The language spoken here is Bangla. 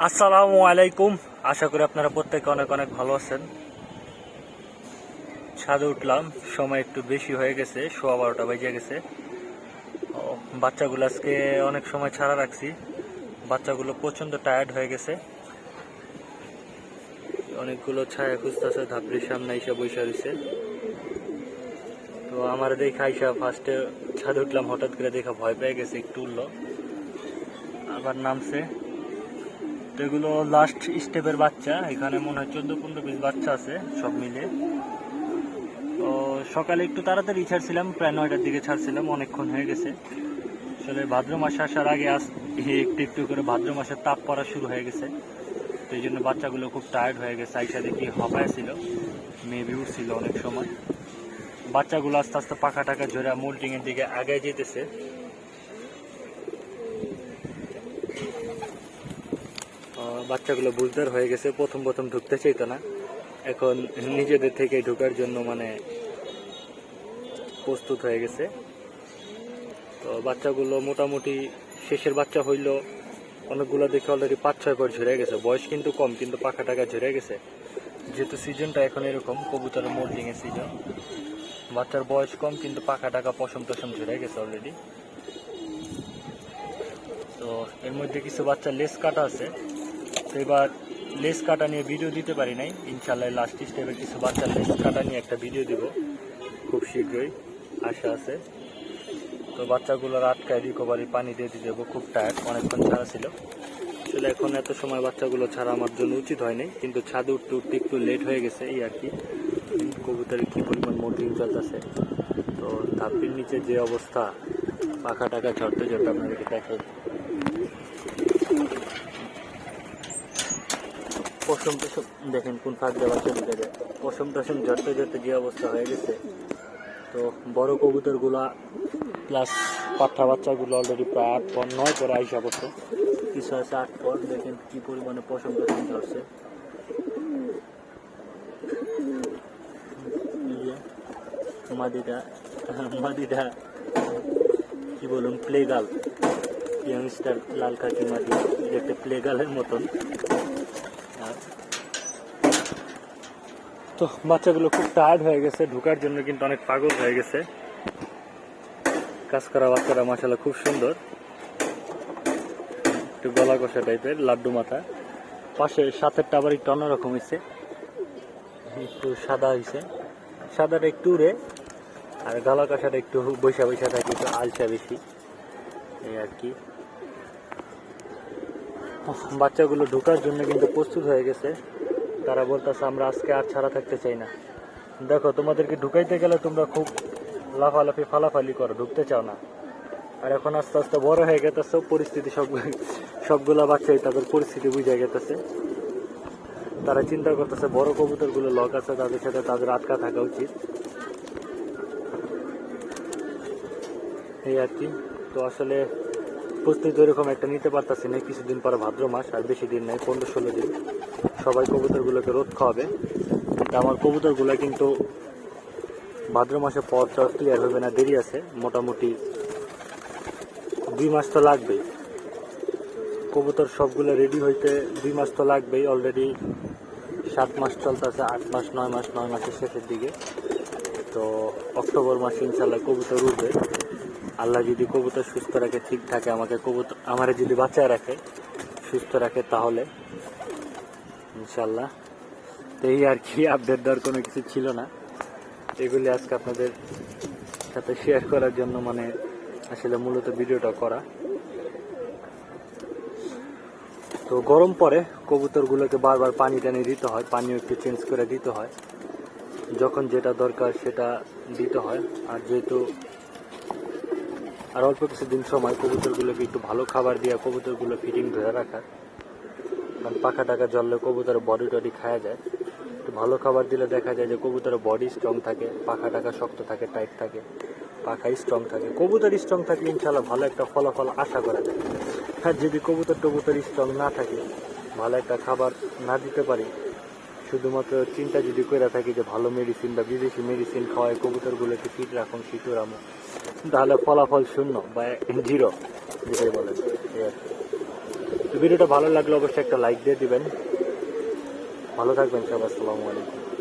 আসসালামু আলাইকুম। আশা করি আপনারা প্রত্যেকে অনেক অনেক ভালো আছেন। ছাদে উঠলাম, সময় একটু বেশি হয়ে গেছে, 12:15 বেজে গেছে। বাচ্চাগুলো আজকে অনেক সময় ছাড়া রাখছি, বাচ্চাগুলো প্রচণ্ড টায়ার্ড হয়ে গেছে। অনেকগুলো ছায়া খুঁজতেছে, ধাপড়ির সামনে এসে বসে রয়েছে। তো আমার দেখা আইসা ফার্স্টে ছাদে উঠলাম, হঠাৎ করে দেখা ভয় পেয়ে গেছে, একটু উঠলো আবার নামছে। তো এগুলো লাস্ট স্টেপের বাচ্চা, এখানে মনে হয় 14-15 পিস বাচ্চা আছে সব মিলে। তো সকালে একটু তাড়াতাড়ি ছাড়ছিলাম, প্রায় 9টার দিকে ছাড়ছিলাম, অনেকক্ষণ হয়ে গেছে। আসলে ভাদ্র মাসে আসার আগে একটু একটু করে ভাদ্র মাসের তাপ পড়া শুরু হয়ে গেছে। তো এই জন্য বাচ্চাগুলো খুব টায়ার্ড হয়ে গেছে। আইসা দেখি হপায় ছিল, মেবি উঠছিল অনেক সময়। বাচ্চাগুলো আস্তে আস্তে পাখা টাকা ঝরে মোল্টিংয়ের দিকে আগে যেতেছে। বাচ্চাগুলো বুঝদার হয়ে গেছে, প্রথম প্রথম ঢুকতে চাইতো না, এখন নিজেদের থেকে ঢোকার জন্য মানে প্রস্তুত হয়ে গেছে। তো বাচ্চাগুলো মোটামুটি শেষের বাচ্চা হইল, অনেকগুলো দেখে অলরেডি 5-6 পর ঝরে গেছে। বয়স কিন্তু কম, কিন্তু পাখা টাকা ঝরে গেছে, যেহেতু সিজনটা এখন এরকম কবুতরের মোল্ডিংয়ের সিজন। বাচ্চার বয়স কম, কিন্তু পাখা টাকা পশম টসম ঝরে গেছে অলরেডি। তো এর মধ্যে কিছু বাচ্চা লেস কাটা আছে। তো এবার লেস কাটা নিয়ে ভিডিও দিতে পারি নাই, ইনশাল্লাহ লাস্ট স্টেপে কিছু বাচ্চার লেস কাটা নিয়ে একটা ভিডিও দিব খুব শীঘ্রই, আশা আছে। তো বাচ্চাগুলোর আটকায় রিকভারি পানি দিয়ে দেবো, খুব টায়ার্ড, অনেকক্ষণ ছাড়া ছিল। আসলে এখন এত সময় বাচ্চাগুলো ছাড়া আমার জন্য উচিত হয়নি, কিন্তু ছাদে উঠতে উঠতে একটু লেট হয়ে গেছে এই আর কি। কবুতরের কী পরিমাণ মোল্ডিং চলতেছে, তো ধাপের নিচে যে অবস্থা, পাখা টাকা ঝরতে ঝরতে আপনাদেরকে দেখে। পশম টসম দেখেন কোন ফাঁক দিয়ে বাচ্চা ঢুকে যায়, পশম টসম ঝরতে ঝরতে যে অবস্থা হয়ে গেছে। তো বড় কবুতরগুলা প্লাস পাঠা বাচ্চাগুলো অলরেডি প্রায় 8 পর 9 পরে আইসা পড়ছে, কিছু আছে 8 পর। দেখেন কি পরিমাণে পশম টসম ঝরছে। মাদিটা মাদিটা কি বলুন, প্লেগাল, ইয়াংস্টার লাল কাকি মাদি, দেখতে প্লেগালের মতন। তো বাচ্চাগুলো খুব টায়ার্ড হয়ে গেছে, ঢোকার জন্য কিন্তু অনেক পাগল হয়ে গেছে। কাজ করা বাচ্চারা মাশাআল্লাহ খুব সুন্দর, একটু গলা কষা টাইপের, লাড্ডু মাথা। পাশে সাথেরটা আবার একটু অন্যরকম হয়েছে, একটু সাদা হয়েছে, সাদাটা একটু উড়ে, আর গলা কষাটা একটু বৈশা বৈশা থাকে, একটু আলসা বেশি, এই আর কি। বাচ্চাগুলো ঢোকার জন্য কিন্তু প্রস্তুত হয়ে গেছে। তারা বলতেছে আমরা আজকে আর ছাড়া থাকতে চাই না। দেখো, তোমাদেরকে ঢুকাইতে গেলে তোমরা খুব লাফালাফি ফালাফালি করো, ঢুকতে চাও না। আর এখন আস্তে আস্তে বড় হয়ে গেতেছে, পরিস্থিতি সবগুলা বাচ্চাই তাদের পরিস্থিতি বুঝে গেতেছে। তারা চিন্তা করতেছে বড় কবুতরগুলো লক আছে, তাদের সাথে তাদের আটকা থাকা উচিত, এই আর কি। তো আসলে প্রস্তুতি ওইরকম একটা নিতে পারতেছি না। কিছুদিন পরে ভাদ্র মাস, আর বেশি দিন নাই, 15-16 দিন সবাই কবুতরগুলোকে রোদ খাওয়াবে। কিন্তু আমার কবুতরগুলো কিন্তু ভাদ্র মাসে পর ক্লিয়ার হবে না, দেরি আছে, মোটামুটি 2 মাস তো লাগবেই। কবুতর সবগুলো রেডি হইতে 2 মাস তো লাগবেই। অলরেডি 7 মাস চলতেছে, 8 মাস, 9 মাস, 9 মাসের শেষের দিকে। তো অক্টোবর মাসে ইনশাল্লাহ কবুতর উঠবে। আল্লাহ যদি কবুতর সুস্থ রাখে, ঠিক থাকে, আমারে যদি বাঁচায় রাখে, সুস্থ রাখে, তাহলে ইনশাল্লাহ। তো এই আর কি, আপডেট দেওয়ার কোনো কিছু ছিল না, এগুলি আজকে আপনাদের সাথে শেয়ার করার জন্য মানে আসলে মূলত ভিডিওটা করা। তো গরম পরে কবুতরগুলোকে বারবার পানি টানি দিতে হয়, পানিও একটু চেঞ্জ করে দিতে হয়, যখন যেটা দরকার সেটা দিতে হয়। আর যেহেতু আর অল্প কিছুদিন সময়, কবুতরগুলোকে একটু ভালো খাবার দিয়ে কবুতরগুলো ফিটিং ধরে রাখার, কারণ পাখা টাকা জ্বললে কবুতরের বডি টডি খাওয়া যায়। একটু ভালো খাবার দিলে দেখা যায় যে কবুতরের বডি স্ট্রং থাকে, পাখা টাকা শক্ত থাকে, টাইট থাকে, পাখাই স্ট্রং থাকে। কবুতর স্ট্রং থাকলে ইনশাল্লাহ ভালো একটা ফলাফল আশা করা যায়। আর যদি কবুতর স্ট্রং না থাকে, ভালো একটা খাবার না দিতে পারি, শুধুমাত্র চিন্তা যদি করে থাকি যে ভালো মেডিসিন বা বিদেশি মেডিসিন খাওয়ায় কবুতরগুলোকে ফিট রাখুন, শিশুরামো, তাহলে ফলাফল শূন্য বা জিরো, যেটাই বলেন, এই আর কি। তো ভিডিওটা ভালো লাগলে অবশ্যই একটা লাইক দিয়ে দিবেন। ভালো থাকবেন সবাই, আসসালামু আলাইকুম।